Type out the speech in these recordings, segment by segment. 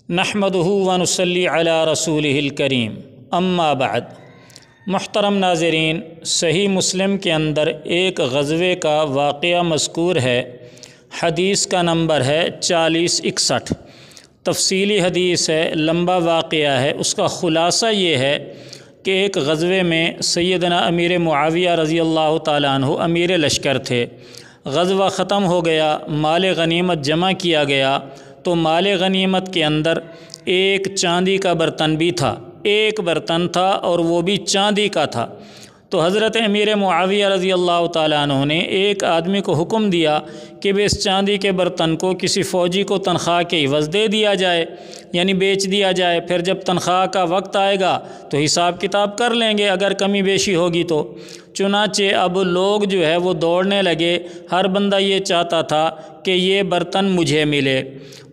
नहमदुहु व नुसल्ली अला रसूलिहिल करीम अम्मा बाद। मुहतरम नाज़रीन, सही मुस्लिम के अंदर एक ग़ज़वे का वाक़या मज़कूर है। हदीस का नंबर है 4061। तफसीली हदीस है, लंबा वाक़या है। उसका ख़ुलासा ये है कि एक ग़ज़वे में सैयदना अमीर मुआविया रज़ी अल्लाह ताला अन्हु अमीर लश्कर थे। ग़ज़वा ख़त्म हो गया, माल गनीमत जमा किया गया तो माल गनीमत के अंदर एक चांदी का बर्तन भी था। एक बर्तन था और वो भी चांदी का था। तो हज़रत अमीर मुआविया रज़ी अल्लाह ताला अन्हु ने एक आदमी को हुक्म दिया कि वे इस चांदी के बर्तन को किसी फ़ौजी को तनख्वाह के इवज़ दे दिया जाए, यानी बेच दिया जाए। फिर जब तनख्वाह का वक्त आएगा तो हिसाब किताब कर लेंगे, अगर कमी बेशी होगी तो। चुनाचे अब लोग जो है वो दौड़ने लगे। हर बंदा ये चाहता था कि ये बर्तन मुझे मिले।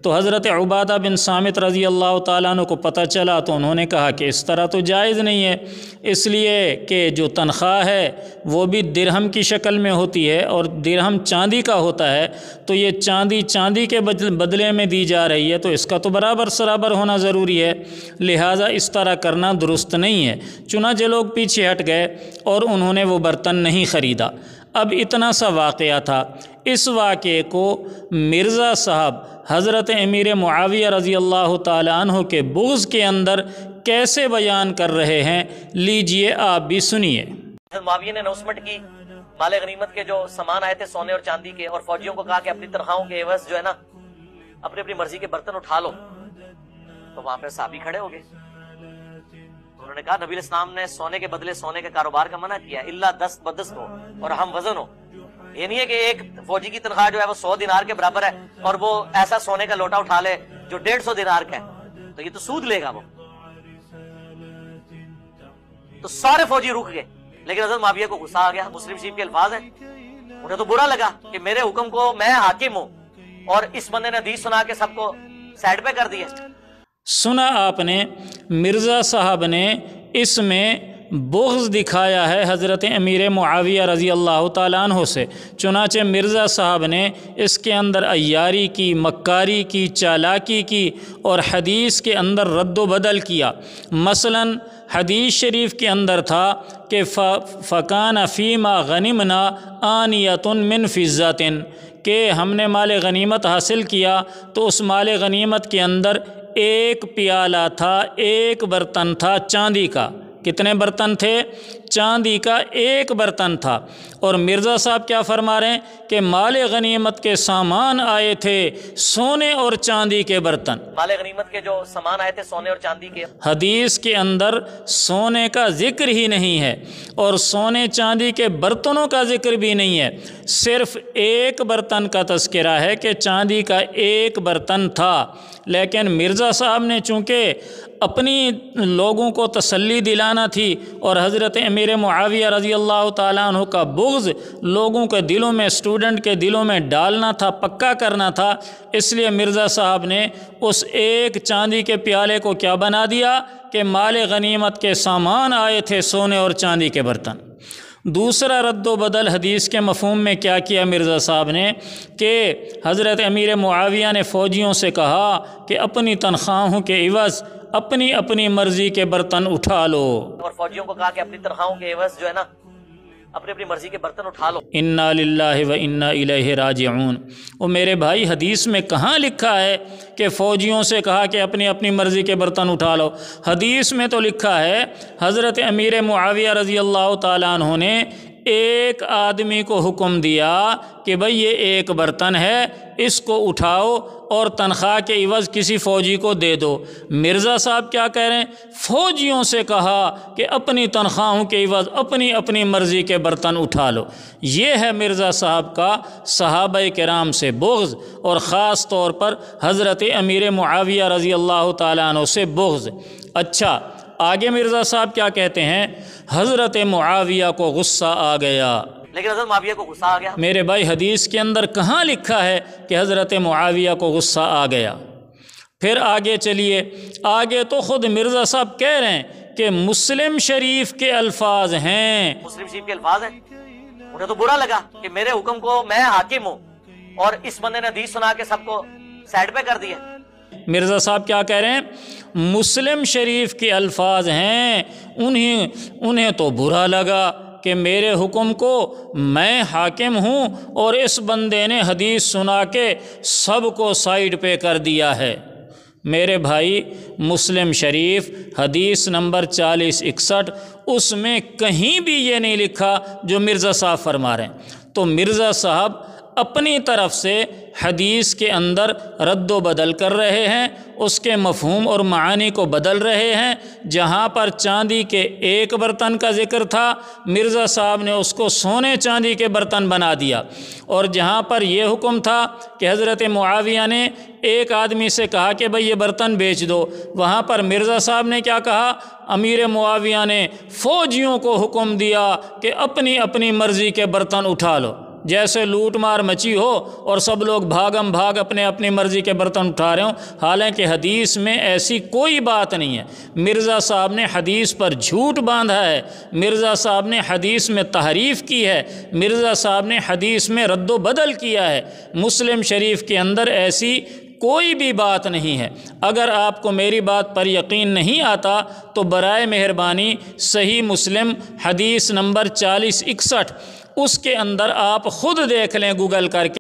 तो हज़रत उबादा बिन सामित रज़ी अल्लाह ताला अन्हु को पता चला तो उन्होंने कहा कि इस तरह तो जायज़ नहीं है, इसलिए कि जो तनख्वाह है वो भी दिरहम की शक्ल में होती है और दिरहम चांदी का होता है। तो ये चांदी के बदले में दी जा रही है, तो इसका तो बराबर सराबर होना ज़रूरी है, लिहाजा इस तरह करना दुरुस्त नहीं है। चुनांचे लोग पीछे हट गए और उन्होंने वो बर्तन नहीं ख़रीदा। अब इतना सा वाक़या था। इस वाक़े को मिर्ज़ा साहब हज़रत अमीर मुआविया रज़ी अल्लाह ताला अन्हु के बुग़्ज़ के अंदर कैसे बयान कर रहे हैं, लीजिए आप भी सुनिए। मुआविया ने अनाउंसमेंट की, माले गनीमत के जो सामान आए थे सोने और चांदी के, और फौजियों को कहा कि अपनी तनख्वाहों के एवज़ जो है ना अपनी अपनी मर्जी के बर्तन उठा लो। तो वहां पर साहबी खड़े हो गए। उन्होंने कहा नबी इस्लाम ने सोने के बदले सोने के कारोबार का मना किया, इल्ला दस्त बदस्त हो और हम वजन हो। ये नहीं है कि एक फौजी की तनख्वाह जो है वो 100 दिनार के बराबर है और वो ऐसा सोने का लोटा उठा ले जो 150 दिनार का है, तो ये तो सूद लेगा वो। तो सारे फौजी रुक गए, लेकिन हज़रत मुआविया को गुस्सा आ गया। मुस्लिम शरीफ के अल्फाज हैं, उन्हें तो बुरा लगा कि मेरे हुक्म को मैं हाकिम हूं और इस बंदे ने हदीस सुना के सबको साइड पे कर दिया। सुना आपने, मिर्ज़ा साहब ने इसमें बुग़्ज़ दिखाया है हज़रत अमीर मुआविया रज़ी अल्लाह ताला अन्हु से। चुनाचे मिर्ज़ा साहब ने इसके अंदर अय्यारी की, मक्कारी की, चालाकी की और हदीस के अंदर रद्दो बदल किया। मसलन हदीस शरीफ के अंदर था कि फ़कान फ़ीमा गनिमना आनियतुन मिन फ़िज़्ज़तिन, कि हमने माल गनीमत हासिल किया तो उस माल गनीमत के अंदर एक प्याला था, एक बर्तन था चांदी का। कितने बर्तन थे? चांदी का एक बर्तन था। और मिर्ज़ा साहब क्या फरमा रहे हैं कि माल गनीमत के सामान आए थे सोने और चांदी के बर्तन। माल गनीमत के जो सामान आए थे सोने और चांदी के, हदीस के अंदर सोने का जिक्र ही नहीं है और सोने चांदी के बर्तनों का जिक्र भी नहीं है। सिर्फ एक बर्तन का तज़किरा है कि चांदी का एक बर्तन था। लेकिन मिर्ज़ा साहब ने चूँकि अपनी लोगों को तसल्ली दिलाना थी और हज़रत अमीर मुआविया रज़ी अल्लाह ताला अन्हु का बुग़्ज़ लोगों के दिलों में, स्टूडेंट के दिलों में डालना था, पक्का करना था, इसलिए मिर्ज़ा साहब ने उस एक चांदी के प्याले को क्या बना दिया कि माल गनीमत के सामान आए थे सोने और चांदी के बर्तन। दूसरा रद्दो बदल हदीस के मफ़हूम में क्या किया मिर्ज़ा साहब ने कि हज़रत अमीर मुआविया ने फ़ौजियों से कहा कि अपनी तनख्वाहों के इवज़ अपनी अपनी मर्ज़ी के बर्तन उठा लो, और फौजियों को कहा कि अपनी तनख्वाहों के एवज़ जो है ना अपनी अपनी मर्जी के बर्तन उठा लो। इन्ना लिल्लाहि व इन्ना इलैहि राजिऊन। वो मेरे भाई, हदीस में कहाँ लिखा है कि फ़ौजियों से कहा कि अपनी अपनी मर्ज़ी के बर्तन उठा लो? हदीस में तो लिखा है हज़रत अमीर मुआविया रज़ी अल्लाह ताला अन्हु ने एक आदमी को हुक्म दिया कि भाई ये एक बर्तन है, इसको उठाओ और तनख्वाह के इवज़ किसी फ़ौजी को दे दो। मिर्ज़ा साहब क्या कह रहे हैं? फ़ौजियों से कहा कि अपनी तनख्वाहों के इवज़ अपनी अपनी मर्ज़ी के बर्तन उठा लो। ये है मिर्ज़ा साहब का सहाबा किराम से बुग़्ज़ और ख़ास तौर पर हज़रत अमीर मुआविया रज़ी अल्लाह ताला अन्हु से बुग़्ज़। अच्छा, आगे मिर्ज़ा साहब क्या कहते हैं? हज़रत मुआविया को गुस्सा आ गया। लेकिन हज़रत मुआविया को गुस्सा आ गया। मेरे भाई, हदीस के अंदर कहाँ लिखा है कि हज़रत मुआविया को गुस्सा आ गया? फिर आगे चलिए, आगे तो ख़ुद मिर्ज़ा साहब कह रहे हैं कि मुस्लिम शरीफ के अल्फाज हैं। मुस्लिम शरीफ के अल्फाज हैं, उन्हें तो बुरा लगा कि मेरे हुक्म को मैं हाकिम हूँ और इस बंदे ने हदीस सुना के सबको साइड पे कर दिया। مرزا صاحب کیا کہہ رہے ہیں؟ مسلم شریف کے الفاظ ہیں، انہیں تو برا لگا کہ میرے حکم کو میں حاکم ہوں اور اس بندے نے حدیث سنا کے سب کو سائیڈ پہ کر دیا ہے۔ میرے بھائی، مسلم شریف حدیث نمبر 4061 اس میں کہیں بھی یہ نہیں لکھا جو مرزا صاحب فرما رہے ہیں۔ تو مرزا صاحب اپنی طرف سے حدیث کے اندر رد و بدل کر رہے ہیں، اس کے مفہوم اور معانی کو بدل رہے ہیں۔ جہاں پر چاندی کے ایک برتن کا ذکر تھا، مرزا صاحب نے اس کو سونے چاندی کے برتن بنا دیا، اور جہاں پر یہ حکم تھا کہ حضرت معاویہ نے ایک آدمی سے کہا کہ بھئی یہ برتن بیچ دو، وہاں پر مرزا صاحب نے کیا کہا؟ امیر معاویہ نے فوجیوں کو حکم دیا کہ اپنی اپنی مرضی کے برتن اٹھا لو، جیسے لوٹ مار مچی ہو اور سب لوگ بھاگم بھاگ اپنے اپنی مرضی کے برتن اٹھا رہے ہوں، حالانکہ حدیث میں ایسی کوئی بات نہیں ہے۔ مرزا صاحب نے حدیث پر جھوٹ باندھا ہے، مرزا صاحب نے حدیث میں تحریف کی ہے، مرزا صاحب نے حدیث میں رد و بدل کیا ہے۔ مسلم شریف کے اندر ایسی کوئی بھی بات نہیں ہے۔ اگر آپ کو میری بات پر یقین نہیں آتا تو برائے مہربانی صحیح مسلم حدیث نمبر 4061 اس کے اندر آپ خود دیکھ لیں گوگل کر کے۔